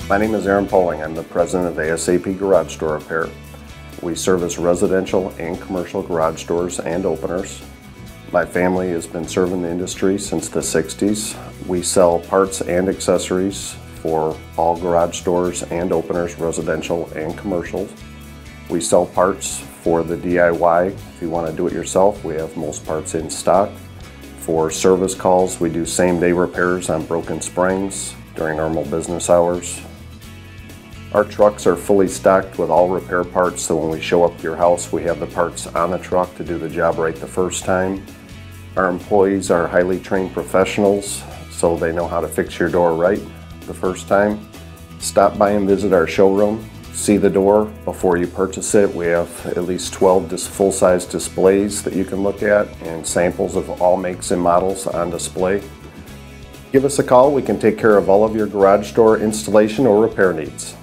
My name is Aaron Poling. I'm the president of ASAP Garage Door Repair. We service residential and commercial garage doors and openers. My family has been serving the industry since the 60s. We sell parts and accessories for all garage doors and openers, residential and commercial. We sell parts for the DIY. If you want to do it yourself, we have most parts in stock. For service calls, we do same-day repairs on broken springs during normal business hours. Our trucks are fully stocked with all repair parts, so when we show up to your house, we have the parts on the truck to do the job right the first time. Our employees are highly trained professionals, so they know how to fix your door right the first time. Stop by and visit our showroom. See the door before you purchase it. We have at least 12 full-size displays that you can look at and samples of all makes and models on display. Give us a call. We can take care of all of your garage door installation or repair needs.